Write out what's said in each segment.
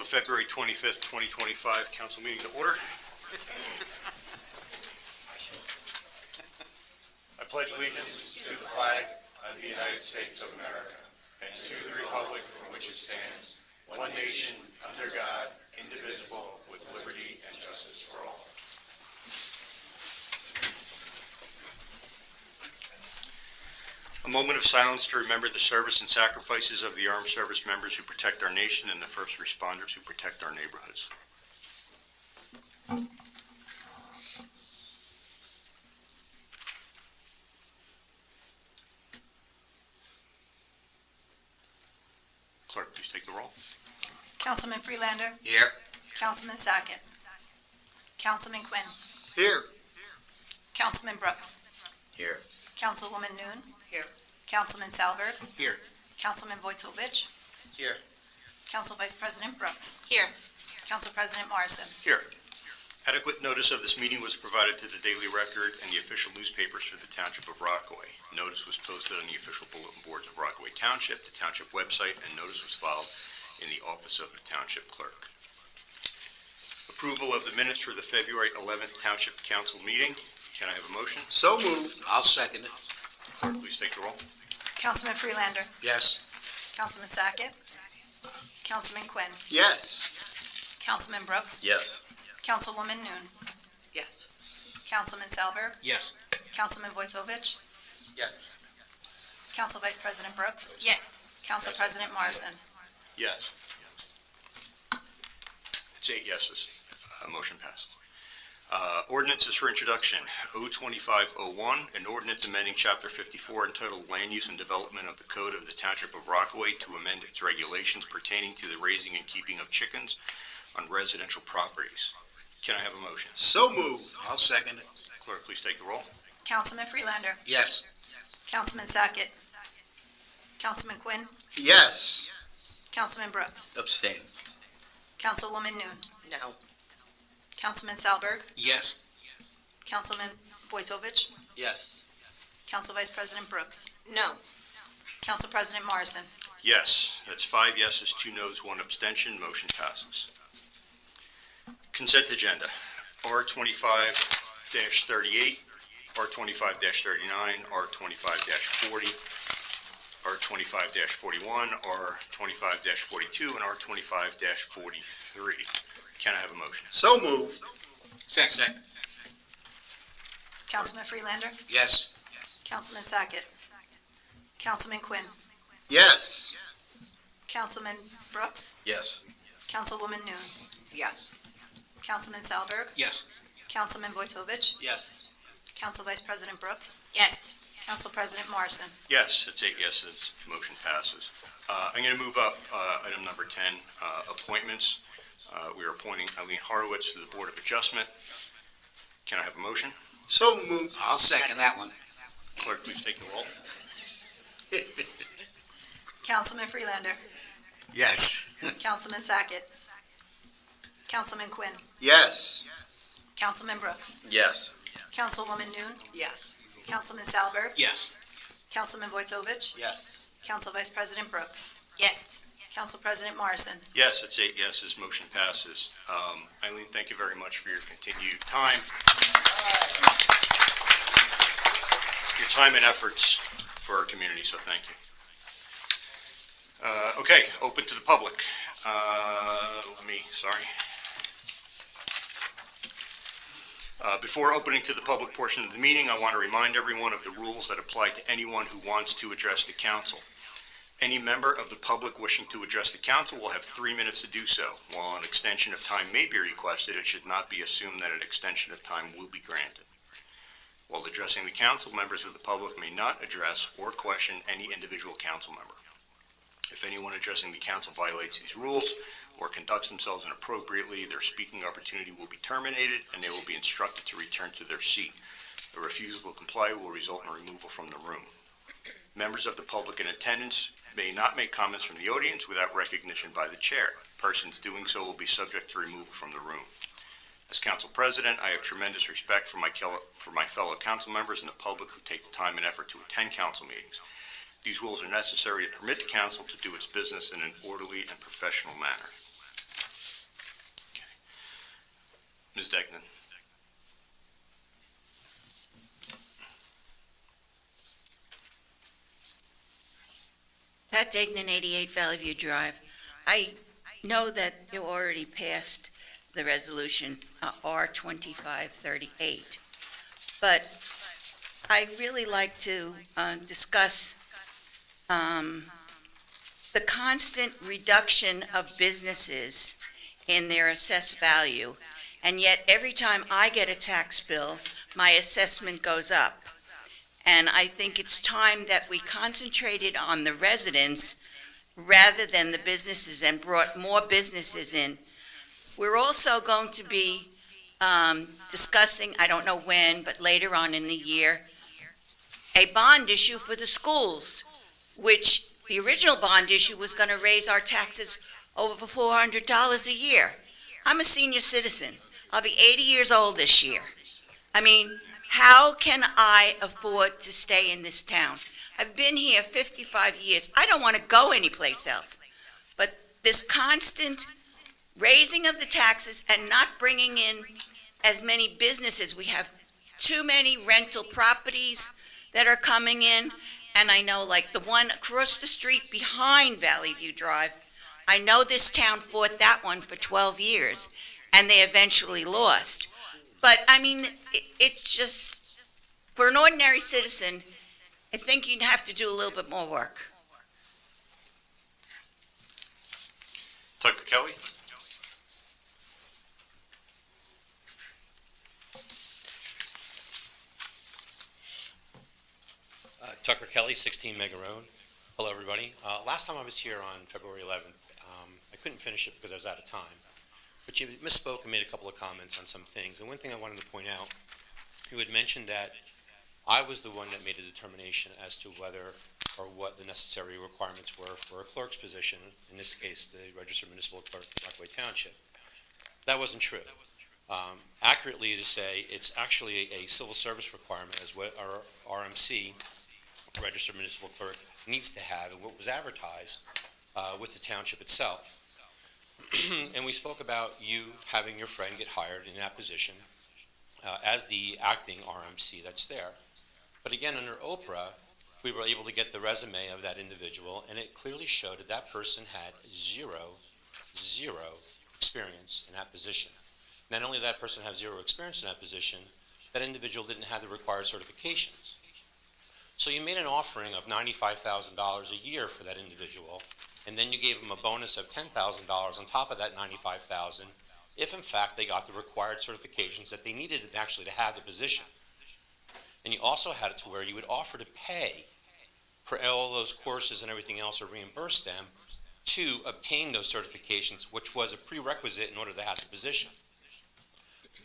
February 25th, 2025 council meeting to order. I pledge allegiance to the flag of the United States of America and to the republic for which it stands, one nation, under God, indivisible, with liberty and justice for all. A moment of silence to remember the service and sacrifices of the armed service members who protect our nation and the first responders who protect our neighborhoods. Clerk, please take the roll. Councilman Freelander. Here. Councilman Sackett. Councilman Quinn. Here. Councilman Brooks. Here. Councilwoman Noon. Here. Councilman Salberg. Here. Councilman Wojtovich. Here. Council Vice President Brooks. Here. Council President Morrison. Here. Adequate notice of this meeting was provided to the Daily Record and the official newspapers for the Township of Rockaway. Notice was posted on the official bulletin boards of Rockaway Township, the Township website, and notice was filed in the office of the Township Clerk. Approval of the minutes for the February 11th Township Council meeting. Can I have a motion? So moved. I'll second it. Clerk, please take the roll. Councilman Freelander. Yes. Councilman Sackett. Councilman Quinn. Yes. Councilman Brooks. Yes. Councilwoman Noon. Yes. Councilman Salberg. Yes. Councilman Wojtovich. Yes. Council Vice President Brooks. Yes. Council President Morrison. Yes. It's 8 yeses. Motion passes. Ordinances for introduction. O2501, an ordinance amending Chapter 54 entitled Land Use and Development of the Code of the Township of Rockaway to amend its regulations pertaining to the raising and keeping of chickens on residential properties. Can I have a motion? So moved. I'll second it. Clerk, please take the roll. Councilman Freelander. Yes. Councilman Sackett. Councilman Quinn. Yes. Councilman Brooks. Abstain. Councilwoman Noon. No. Councilman Salberg. Yes. Councilman Wojtovich. Yes. Council Vice President Brooks. No. Council President Morrison. Yes, that's 5 yeses, 2 noes, 1 abstention. Motion passes. Consent agenda. R25-38, R25-39, R25-40, R25-41, R25-42, and R25-43. Can I have a motion? So moved. Second. Councilman Freelander. Yes. Councilman Sackett. Councilman Quinn. Yes. Councilman Brooks. Yes. Councilwoman Noon. Yes. Councilman Salberg. Yes. Councilman Wojtovich. Yes. Council Vice President Brooks. Yes. Council President Morrison. Yes, it's 8 yeses. Motion passes. I'm going to move up item number 10, appointments. We are appointing Eileen Horowitz to the Board of Adjustment. Can I have a motion? So moved. I'll second that one. Clerk, please take the roll. Councilman Freelander. Yes. Councilman Sackett. Councilman Quinn. Yes. Councilman Brooks. Yes. Councilwoman Noon. Yes. Councilman Salberg. Yes. Councilman Wojtovich. Yes. Council Vice President Brooks. Yes. Council President Morrison. Yes, it's 8 yeses. Motion passes. Eileen, thank you very much for your continued time. Your time and efforts for our community, so thank you. Okay, open to the public. Before opening to the public portion of the meeting, I want to remind everyone of the rules that apply to anyone who wants to address the council. Any member of the public wishing to address the council will have 3 minutes to do so. While an extension of time may be requested, it should not be assumed that an extension of time will be granted. While addressing the council, members of the public may not address or question any individual council member. If anyone addressing the council violates these rules or conducts themselves inappropriately, their speaking opportunity will be terminated and they will be instructed to return to their seat. A refusal to comply will result in removal from the room. Members of the public in attendance may not make comments from the audience without recognition by the chair. Persons doing so will be subject to removal from the room. As council president, I have tremendous respect for my fellow council members and the public who take the time and effort to attend council meetings. These rules are necessary to permit the council to do its business in an orderly and professional manner. Ms. Degnan. Pat Degnan, 88 Valley View Drive. I know that you already passed the resolution R2538, but I'd really like to discuss the constant reduction of businesses in their assessed value, and yet every time I get a tax bill, my assessment goes up. And I think it's time that we concentrated on the residents rather than the businesses and brought more businesses in. We're also going to be discussing, I don't know when, but later on in the year, a bond issue for the schools, which the original bond issue was going to raise our taxes over $400 a year. I'm a senior citizen. I'll be 80 years old this year. I mean, how can I afford to stay in this town? I've been here 55 years. I don't want to go anyplace else. But this constant raising of the taxes and not bringing in as many businesses, we have too many rental properties that are coming in. And I know, like the one across the street behind Valley View Drive, I know this town fought that one for 12 years, and they eventually lost. But, I mean, it's just, for an ordinary citizen, I think you'd have to do a little bit more work. Tucker Kelly. Tucker Kelly, 16 Mega Road. Hello, everybody. Last time I was here on February 11th, I couldn't finish it because I was out of time. But you misspoke and made a couple of comments on some things. And one thing I wanted to point out, you had mentioned that I was the one that made a determination as to whether or what the necessary requirements were for a clerk's position, in this case, the registered municipal clerk in Rockaway Township. That wasn't true. Accurately to say, it's actually a civil service requirement, as what our RMC, registered municipal clerk, needs to have, and what was advertised with the township itself. And we spoke about you having your friend get hired in that position as the acting RMC that's there. But again, under Oprah, we were able to get the resume of that individual, and it clearly showed that that person had zero experience in that position. Not only did that person have zero experience in that position, that individual didn't have the required certifications. So you made an offering of $95,000 a year for that individual, and then you gave them a bonus of $10,000 on top of that $95,000, if in fact they got the required certifications that they needed actually to have the position. And you also had it to where you would offer to pay for all those courses and everything else, or reimburse them to obtain those certifications, which was a prerequisite in order to have the position.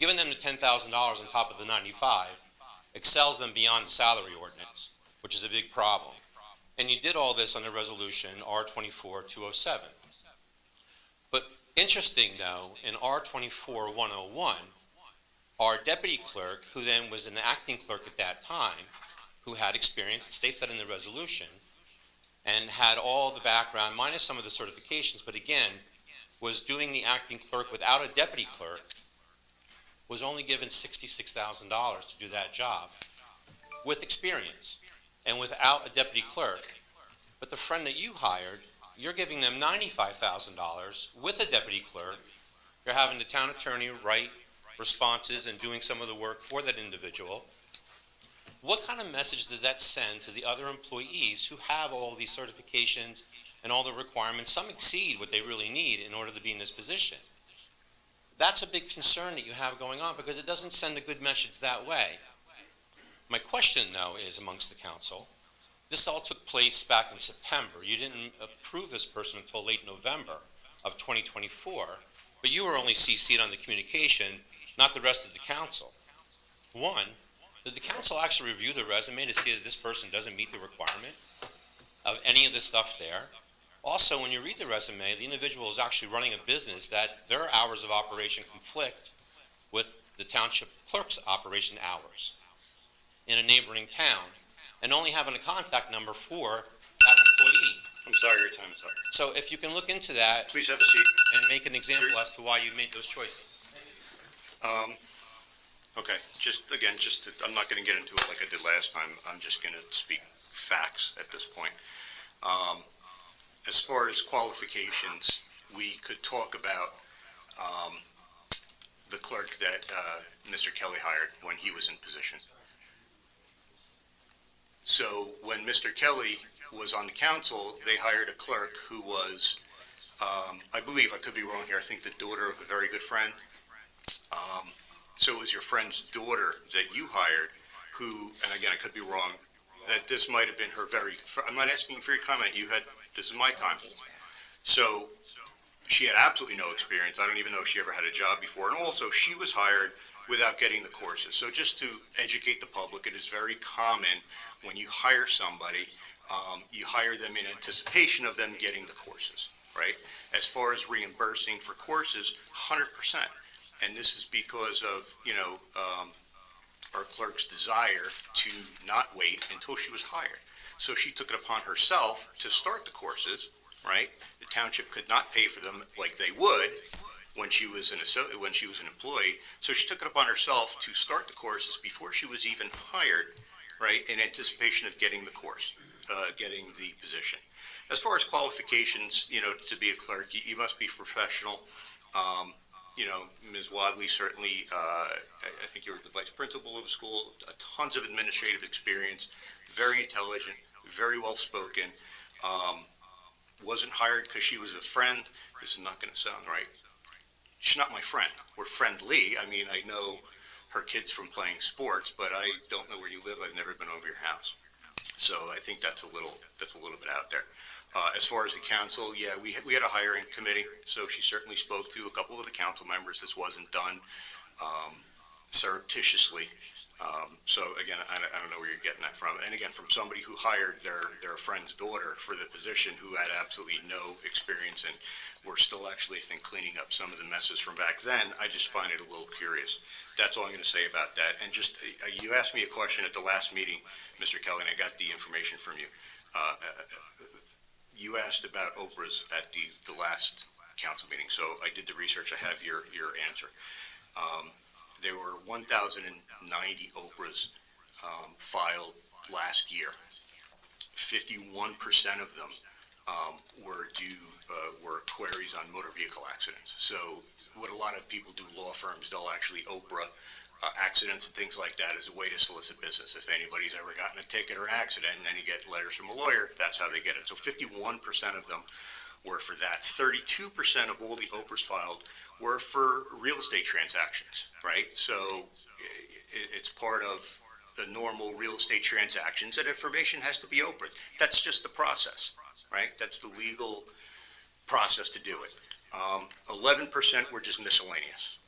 Giving them the $10,000 on top of the $95,000 excels them beyond the salary ordinance, which is a big problem. And you did all this under resolution R24-207. But interesting though, in R24-101, our deputy clerk, who then was an acting clerk at that time, who had experience, it states that in the resolution, and had all the background, minus some of the certifications, but again, was doing the acting clerk without a deputy clerk, was only given $66,000 to do that job with experience and without a deputy clerk. But the friend that you hired, you're giving them $95,000 with a deputy clerk. You're having the town attorney write responses and doing some of the work for that individual. What kind of message does that send to the other employees who have all these certifications and all the requirements? Some exceed what they really need in order to be in this position. That's a big concern that you have going on, because it doesn't send a good message that way. My question, though, is amongst the council, this all took place back in September. You didn't approve this person until late November of 2024, but you were only CC'd on the communication, not the rest of the council. One, did the council actually review the resume to see that this person doesn't meet the requirement of any of the stuff there? Also, when you read the resume, the individual is actually running a business that their hours of operation conflict with the township clerk's operation hours in a neighboring town, and only having a contact number for that employee. I'm sorry, your time is up. So if you can look into that Please have a seat. and make an example as to why you made those choices. Okay, I'm not gonna get into it like I did last time. I'm just gonna speak facts at this point. As far as qualifications, we could talk about, the clerk that, Mr. Kelly hired when he was in position. So when Mr. Kelly was on the council, they hired a clerk who was, I believe, I could be wrong here, I think the daughter of a very good friend. So it was your friend's daughter that you hired who, and again, I could be wrong, that this might have been her I'm not asking for your comment, this is my time. So she had absolutely no experience. I don't even know if she ever had a job before. And also, she was hired without getting the courses. So just to educate the public, it is very common when you hire somebody, you hire them in anticipation of them getting the courses, right? As far as reimbursing for courses, 100%. And this is because of, our clerk's desire to not wait until she was hired. So she took it upon herself to start the courses, right? The township could not pay for them like they would when she was an employee. So she took it upon herself to start the courses before she was even hired, right? In anticipation of getting the course, getting the position. As far as qualifications, to be a clerk, you must be professional. Ms. Wadley certainly, I think you were the vice principal of the school, tons of administrative experience, very intelligent, very well spoken. Wasn't hired because she was a friend. This is not going to sound right. She's not my friend. We're friendly. I mean, I know her kids from playing sports, but I don't know where you live. I've never been over your house. So I think that's a little bit out there. As far as the council, yeah, we had a hiring committee, so she certainly spoke to a couple of the council members. This wasn't done surreptitiously. So again, I don't know where you're getting that from. And again, from somebody who hired their friend's daughter for the position who had absolutely no experience, and we're still actually, I think, cleaning up some of the messes from back then. I just find it a little curious. That's all I'm going to say about that. And just, you asked me a question at the last meeting, Mr. Kelly, and I got the information from you. You asked about Oprahs at the last council meeting, so I did the research. I have your answer. There were 1,090 Oprahs filed last year. 51% of them were queries on motor vehicle accidents. So what a lot of people do, law firms, they'll actually Oprah accidents and things like that as a way to solicit business. If anybody's ever gotten a ticket or an accident and then you get letters from a lawyer, that's how they get it. So 51% of them were for that. 32% of all the Oprahs filed were for real estate transactions, right? So it's part of the normal real estate transactions that information has to be open. That's just the process, right? That's the legal process to do it. 11% were just miscellaneous.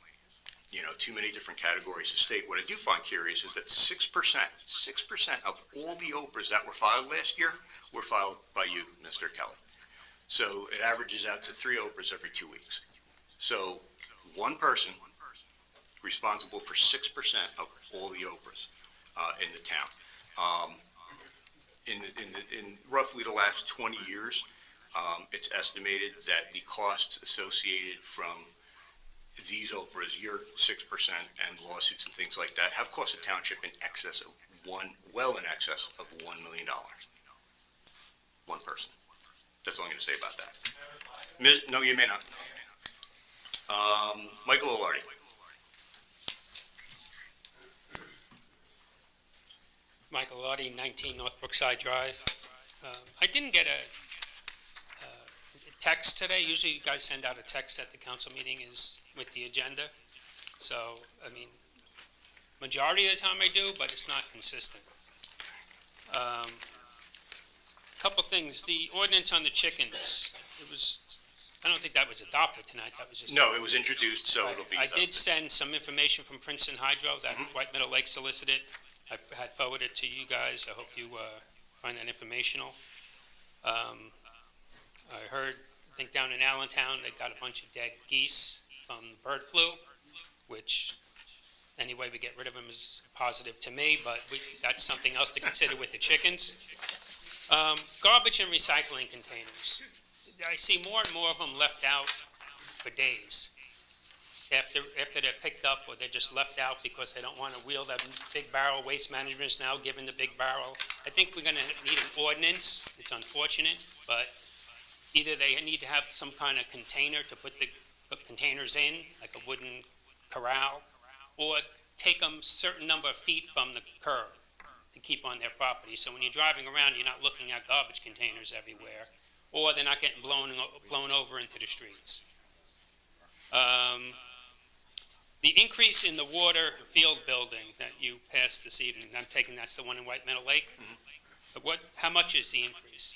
Too many different categories to state. What I do find curious is that 6% of all the Oprahs that were filed last year were filed by you, Mr. Kelly. So it averages out to 3 Oprahs every 2 weeks. So one person responsible for 6% of all the Oprahs in the town. In roughly the last 20 years, it's estimated that the costs associated from these Oprahs, your 6% and lawsuits and things like that, have cost the township in excess of well in excess of $1 million. One person. That's all I'm going to say about that. No, you may not. Michael O'Lardy. Michael Lottie, 19 North Brookside Drive. I didn't get a text today. Usually you guys send out a text at the council meeting with the agenda. So, I mean, majority of the time I do, but it's not consistent. Couple things. The ordinance on the chickens, I don't think that was adopted tonight. That was just... No, it was introduced, so it'll be... I did send some information from Princeton Hydro that White Meadow Lake solicited. I had forwarded to you guys. I hope you find that informational. I heard, I think down in Allentown, they got a bunch of dead geese from the bird flu, which any way we get rid of them is positive to me, but that's something else to consider with the chickens. Garbage and recycling containers. I see more and more of them left out for days. after they're picked up, or they're just left out because they don't want to wheel that big barrel. Waste Management is now given the big barrel. I think we're going to need an ordinance. It's unfortunate, but either they need to have some kind of container to put the containers in, like a wooden corral, or take them certain number of feet from the curb to keep on their property. So when you're driving around, you're not looking at garbage containers everywhere, or they're not getting blown over into the streets. The increase in the water field building that you passed this evening, I'm taking that's the one in White Meadow Lake? But how much is the increase?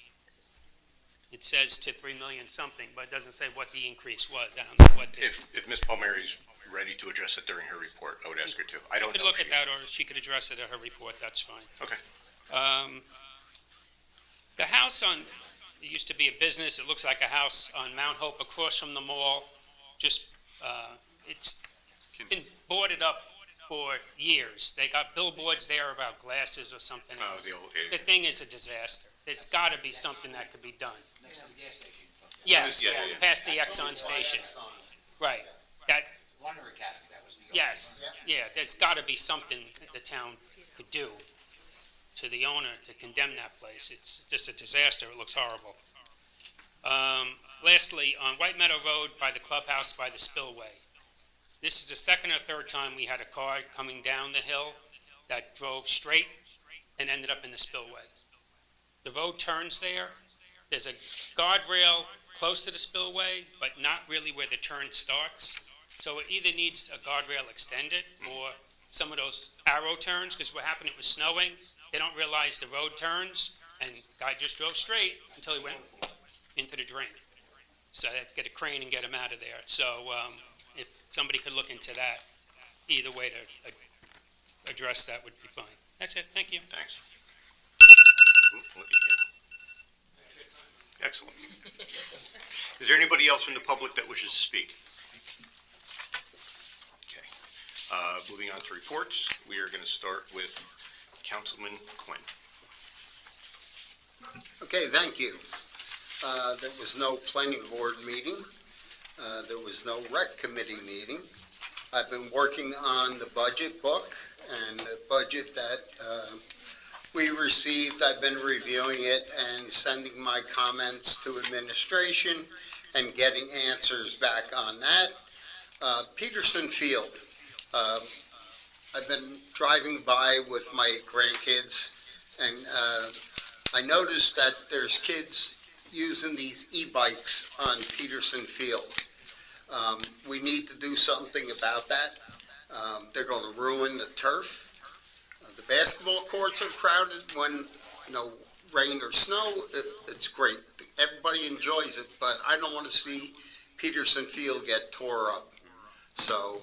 It says to 3 million something, but it doesn't say what the increase was. I don't know what. If Ms. Palmieri's ready to address it during her report, I would ask her to. I don't Could know. look at that, or she could address it at her report, that's fine. Okay. The house on, it used to be a business, it looks like a house on Mount Hope across from the mall. Just, it's been boarded up for years. They got billboards there about glasses or something Oh, else. the old, The thing is a disaster. There's got to be something that could be done. Next to the gas station. Yes, Yeah, yeah, yeah. past the Exxon station. Right. That, Runner Academy, that was the. yes, yeah, there's got to be something that the town could do to the owner to condemn that place. It's just a disaster. It looks horrible. Lastly, on White Meadow Road by the clubhouse by the spillway. This is the second or third time we had a car coming down the hill that drove straight and ended up in the spillway. The road turns there. There's a guardrail close to the spillway, but not really where the turn starts. So it either needs a guardrail extended or some of those arrow turns, because what happened, it was snowing. They don't realize the road turns, and the guy just drove straight until he went into the drain. So I had to get a crane and get him out of there. So if somebody could look into that, either way to address that would be fine. That's it. Thank you. Thanks. Oop, look at you. Excellent. Is there anybody else from the public that wishes to speak? Okay. Moving on to reports, we are going to start with Councilman Quinn. Okay, thank you. There was no planning board meeting. There was no rec committee meeting. I've been working on the budget book and the budget that we received. I've been reviewing it and sending my comments to administration and getting answers back on that. Peterson Field. I've been driving by with my grandkids, and I noticed that there's kids using these e-bikes on Peterson Field. We need to do something about that. They're going to ruin the turf. The basketball courts are crowded when rain or snow. It's great. Everybody enjoys it, but I don't want to see Peterson Field get tore up. So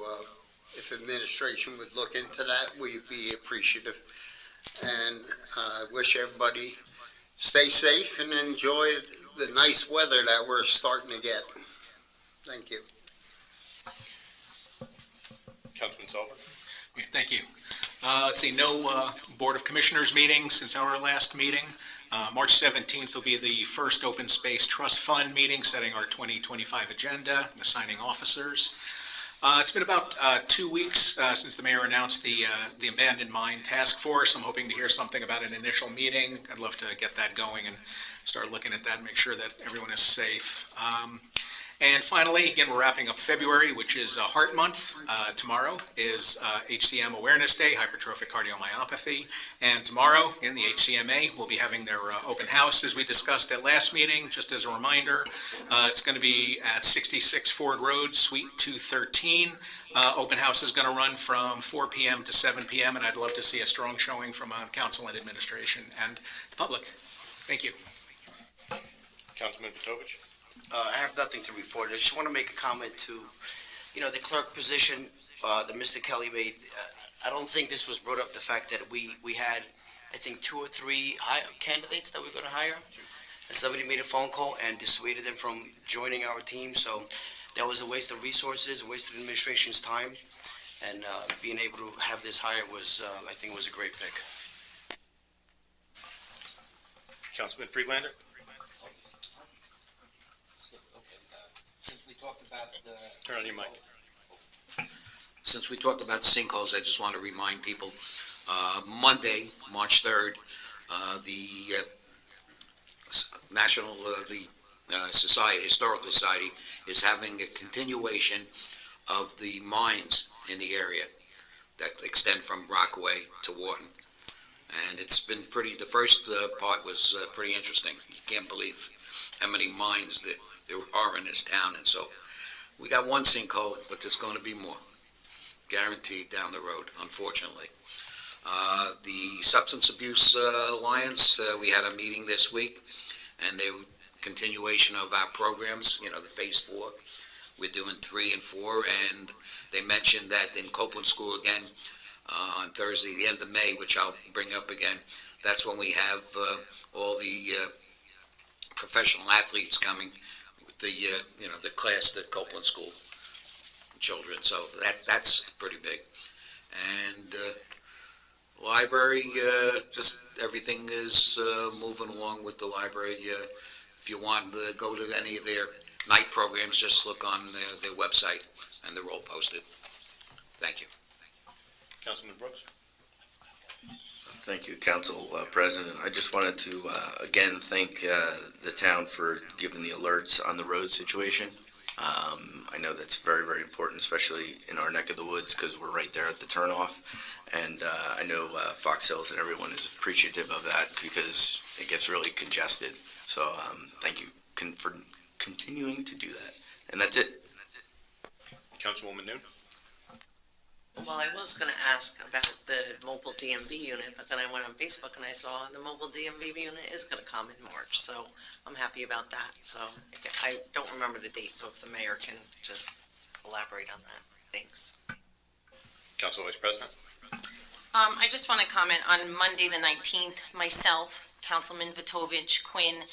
if administration would look into that, we'd be appreciative. And I wish everybody stay safe and enjoy the nice weather that we're starting to get. Thank you. Councilman Sullivan? Okay, thank you. Let's see, no Board of Commissioners meeting since our last meeting. March 17th will be the first Open Space Trust Fund meeting, setting our 2025 agenda, and assigning officers. It's been about 2 weeks since the mayor announced the Abandoned Mine Task Force. I'm hoping to hear something about an initial meeting. I'd love to get that going and start looking at that and make sure that everyone is safe. And finally, again, we're wrapping up February, which is Heart Month. Tomorrow is HCM Awareness Day, Hypertrophic Cardiomyopathy. And tomorrow in the HCMA, we'll be having their open house, as we discussed at last meeting. Just as a reminder, it's going to be at 66 Ford Road, Suite 213. Open house is going to run from 4 p.m. to 7 p.m., and I'd love to see a strong showing from council and administration and the public. Thank you. Councilman Petovich? I have nothing to report. I just want to make a comment to, the clerk position that Mr. Kelly made. I don't think this was brought up, the fact that we had, I think, 2 or 3 candidates that we're going to hire. And somebody made a phone call and dissuaded them from joining our team. So that was a waste of resources, a waste of the administration's time. And being able to have this hire was, I think, was a great pick. Councilman Friedlander? Since we talked about the... Turn on your mic. since we talked about sinkholes, I just want to remind people, Monday, March 3rd, the Historical Society is having a continuation of the mines in the area that extend from Rockaway to Wharton. And it's been the first part was pretty interesting. You can't believe how many mines that there are in this town, and so we got one sinkhole, but there's going to be more, guaranteed down the road, unfortunately. The Substance Abuse Alliance, we had a meeting this week, and they continuation of our programs, the Phase 4. We're doing 3 and 4, and they mentioned that in Copeland School again, on Thursday, the end of May, which I'll bring up again, that's when we have all the professional athletes coming with the class, the Copeland School children, so that's pretty big. And library, just everything is moving along with the library. If you want to go to any of their night programs, just look on their website, and they're all posted. Thank you. Councilman Brooks? Thank you, Council President. I just wanted to, again, thank the town for giving the alerts on the road situation. I know that's very, very important, especially in our neck of the woods, because we're right there at the turnoff. And I know Fox Hills and everyone is appreciative of that because it gets really congested. So thank you for continuing to do that. And that's it. Councilwoman Noon? Well, I was going to ask about the mobile DMV unit, but then I went on Facebook and I saw the mobile DMV unit is going to come in March, so I'm happy about that. So I don't remember the date, so if the mayor can just elaborate on that. Thanks. Council Vice President? I just want to comment on Monday, the 19th, myself, Councilman Vitovich, Quinn,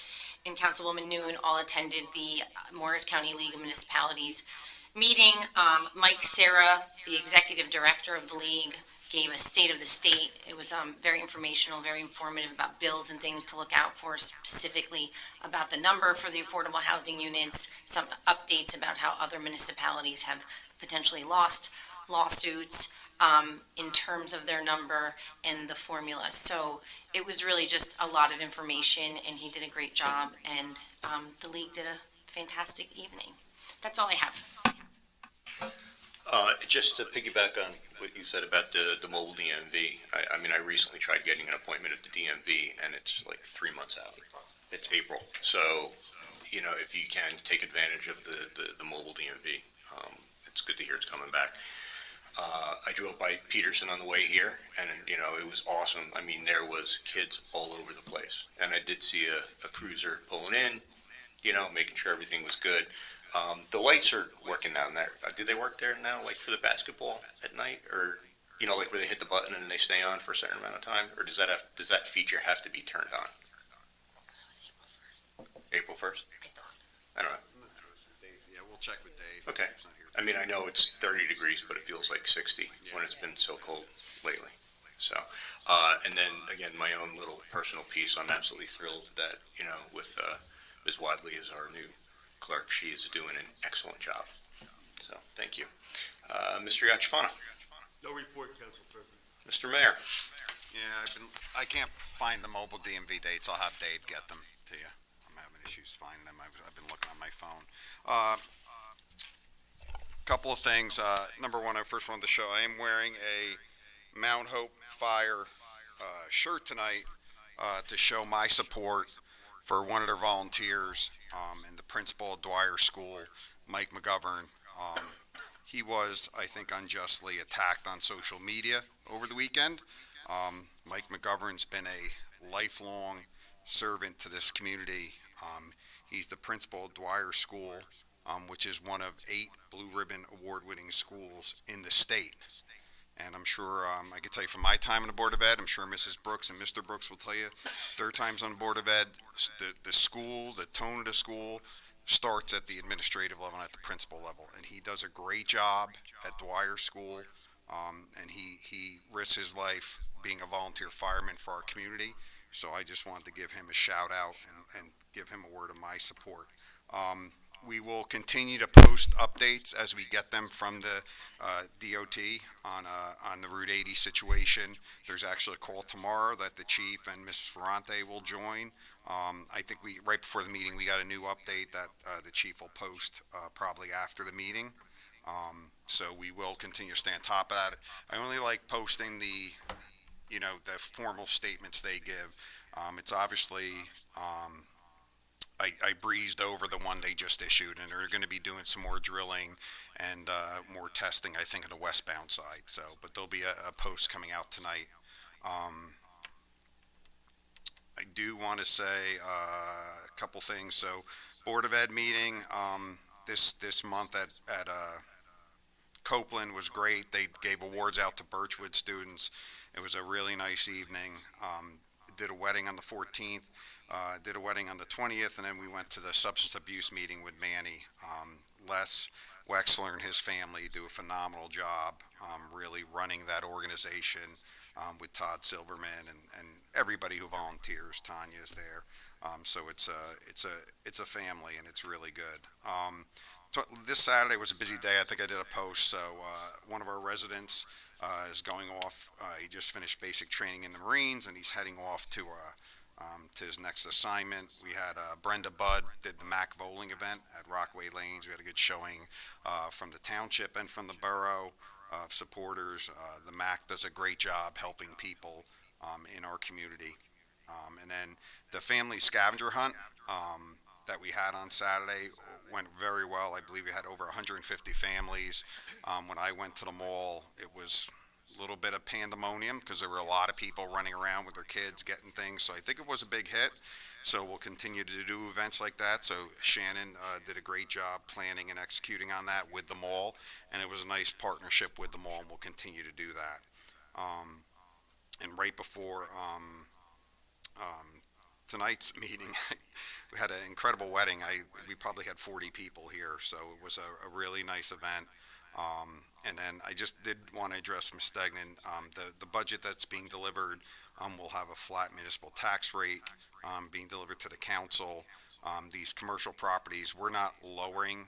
and Councilwoman Noon all attended the Morris County League of Municipalities meeting. Mike Serra, the executive director of the league, gave a state of the state. It was very informational, very informative about bills and things to look out for, specifically about the number for the affordable housing units, some updates about how other municipalities have potentially lost lawsuits in terms of their number and the formula. So it was really just a lot of information, and he did a great job, and the league did a fantastic evening. That's all I have. Just to piggyback on what you said about the mobile DMV, I mean, I recently tried getting an appointment at the DMV, and it's like 3 months out. It's April. So, if you can take advantage of the mobile DMV, it's good to hear it's coming back. I drove by Peterson on the way here, and, it was awesome. I mean, there was kids all over the place. And I did see a cruiser pulling in, making sure everything was good. The lights are working down there. Do they work there now, like for the basketball at night, or like where they hit the button and they stay on for a certain amount of time, or does that feature have to be turned on? April 1st. I don't know. Yeah, we'll check with Dave. Okay. Dave's not here. I mean, I know it's 30 degrees, but it feels like 60 when it's been so cold lately. So, and then again, my own little personal piece. I'm absolutely thrilled that with Ms. Wadley as our new clerk, she is doing an excellent job. So, thank you. Mr. Yachafano. No report, Council President. Mr. Mayor. Yeah, I can't find the mobile DMV dates. I'll have Dave get them to you. I'm having issues finding them. I've been looking on my phone. Couple of things. Number one, I first wanted to show I am wearing a Mount Hope Fire shirt tonight to show my support for one of their volunteers and the principal of Dwyer School, Mike McGovern. He was, I think, unjustly attacked on social media over the weekend. Mike McGovern's been a lifelong servant to this community. He's the principal of Dwyer School, which is one of 8 Blue Ribbon Award-winning schools in the state. And I'm sure, I can tell you from my time on the Board of Ed, I'm sure Mrs. Brooks and Mr. Brooks will tell you, their times on the Board of Ed, the school, the tone of the school starts at the administrative level and at the principal level. And he does a great job at Dwyer School, and he risks his life being a volunteer fireman for our community. So I just wanted to give him a shout out and give him a word of my support. We will continue to post updates as we get them from the DOT on the Route 80 situation. There's actually a call tomorrow that the chief and Ms. Ferrante will join. I think right before the meeting, we got a new update that the chief will post probably after the meeting. So we will continue to stay on top of that. I only like posting the formal statements they give. It's obviously, I breezed over the one they just issued, and they're going to be doing some more drilling and more testing, I think, on the westbound side. So, but there'll be a post coming out tonight. I do want to say a couple things. So, Board of Ed meeting this month at Copeland was great. They gave awards out to Birchwood students. It was a really nice evening. Did a wedding on the 14th, did a wedding on the 20th, and then we went to the substance abuse meeting with Manny. Les Wexler and his family do a phenomenal job really running that organization with Todd Silverman and everybody who volunteers. Tanya is there. So it's a family, and it's really good. This Saturday was a busy day. I think I did a post. So one of our residents is going off. He just finished basic training in the Marines, and he's heading off to his next assignment. We had Brenda Budd did the Mac bowling event at Rockaway Lanes. We had a good showing from the township and from the borough of supporters. The Mac does a great job helping people in our community. And then the family scavenger hunt that we had on Saturday went very well. I believe we had over 150 families. When I went to the mall, it was a little bit of pandemonium because there were a lot of people running around with their kids getting things. So I think it was a big hit. So we'll continue to do events like that. So Shannon did a great job planning and executing on that with the mall, and it was a nice partnership with the mall, and we'll continue to do that. And right before tonight's meeting, we had an incredible wedding. We probably had 40 people here, so it was a really nice event. And then I just did want to address Ms. Stegman. The budget that's being delivered will have a flat municipal tax rate being delivered to the council. These commercial properties, we're not lowering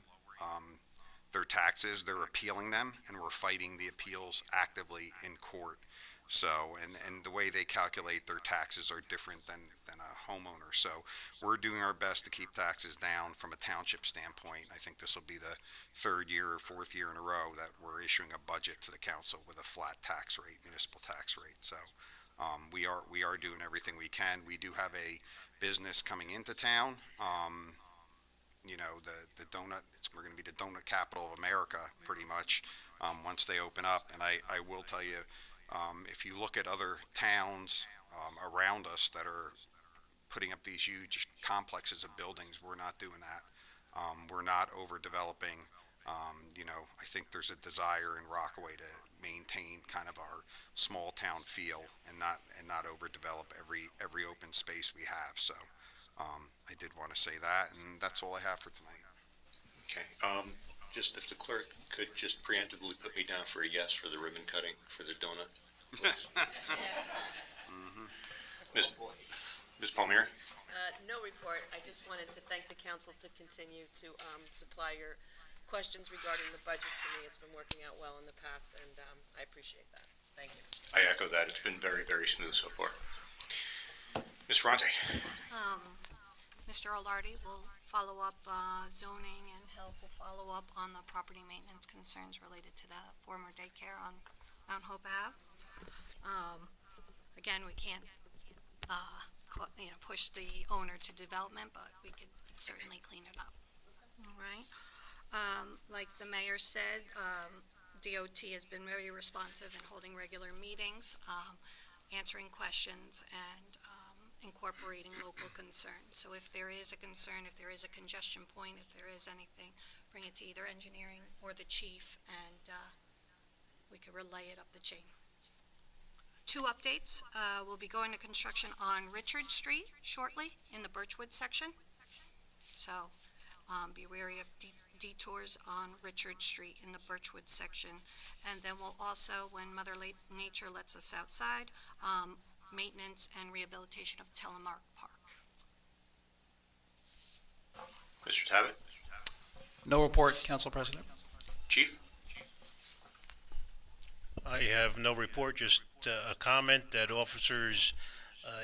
their taxes, they're appealing them, and we're fighting the appeals actively in court. So, and the way they calculate their taxes are different than a homeowner. So we're doing our best to keep taxes down from a township standpoint. I think this will be the third year or fourth year in a row that we're issuing a budget to the council with a flat tax rate, municipal tax rate. So we are doing everything we can. We do have a business coming into town. The donut, we're going to be the donut capital of America pretty much once they open up. And I will tell you, if you look at other towns around us that are putting up these huge complexes of buildings, we're not doing that. We're not overdeveloping. I think there's a desire in Rockaway to maintain kind of our small town feel and not overdevelop every open space we have. So I did want to say that, and that's all I have for tonight. Okay. Just if the clerk could just preemptively put me down for a yes for the ribbon cutting for the donut. Ms. Palmieri? No report. I just wanted to thank the council to continue to supply your questions regarding the budget to me. It's been working out well in the past, and I appreciate that. Thank you. I echo that. It's been very, very smooth so far. Ms. Ferrante? Mr. Olardi will follow up zoning, and he'll follow up on the property maintenance concerns related to the former daycare on Mount Hope Ave. Again, we can't push the owner to development, but we could certainly clean it up. All right. Like the mayor said, DOT has been very responsive in holding regular meetings, answering questions, and incorporating local concerns. So if there is a concern, if there is a congestion point, if there is anything, bring it to either engineering or the chief, and we could relay it up the chain. 2 updates. We'll be going to construction on Richard Street shortly in the Birchwood section. So be wary of detours on Richard Street in the Birchwood section. And then we'll also, when Mother Nature lets us outside, maintenance and rehabilitation of Telemark Park. Mr. Tabbitt? No report, Council President. Chief? I have no report, just a comment that officers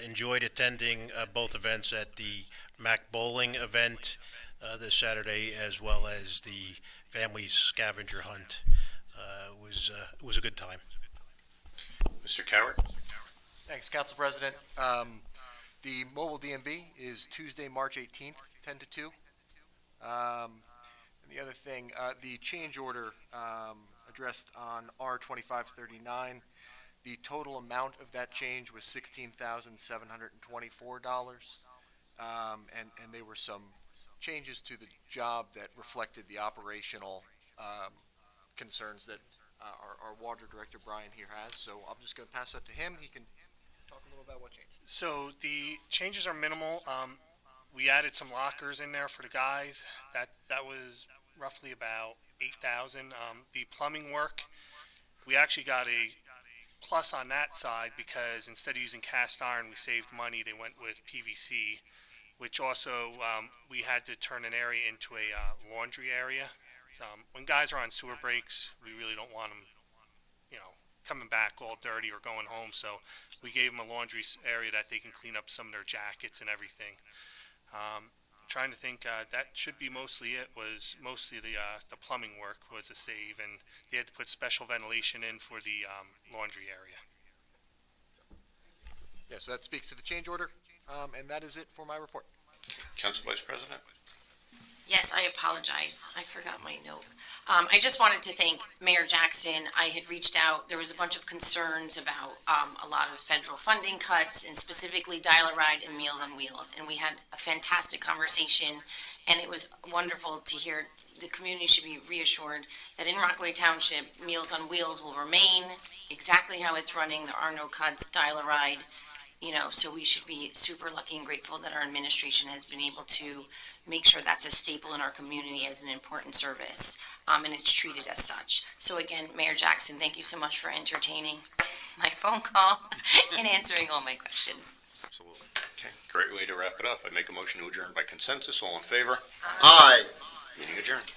enjoyed attending both events at the Mac Bowling event this Saturday, as well as the family scavenger hunt. It was a good time. Mr. Coward? Thanks, Council President. The mobile DMV is Tuesday, March 18th, 10 to 2. And the other thing, the change order addressed on R2539, the total amount of that change was $16,724. And there were some changes to the job that reflected the operational concerns that our water director, Brian, here has. So I'm just going to pass that to him. He can talk a little about what changed. So the changes are minimal. We added some lockers in there for the guys. That was roughly about $8,000. The plumbing work, we actually got a plus on that side because instead of using cast iron, we saved money. They went with PVC, which also we had to turn an area into a laundry area. So, when guys are on sewer breaks, we really don't want them, coming back all dirty or going home. So we gave them a laundry area that they can clean up some of their jackets and everything. Trying to think, that should be mostly it. Was mostly the plumbing work was a save, and they had to put special ventilation in for the laundry area. Yeah, so that speaks to the change order, and that is it for my report. Council Vice President? Yes, I apologize. I forgot my note. I just wanted to thank Mayor Jackson. I had reached out. There was a bunch of concerns about a lot of federal funding cuts and specifically Dial-A-Ride and Meals on Wheels. And we had a fantastic conversation, and it was wonderful to hear. The community should be reassured that in Rockaway Township, Meals on Wheels will remain exactly how it's running. There are no cuts, Dial-A-Ride. So we should be super lucky and grateful that our administration has been able to make sure that's a staple in our community as an important service, and it's treated as such. So again, Mayor Jackson, thank you so much for entertaining my phone call and answering all my questions. Absolutely. Okay, great way to wrap it up. I make a motion to adjourn by consensus. All in favor? Aye. Meeting adjourned.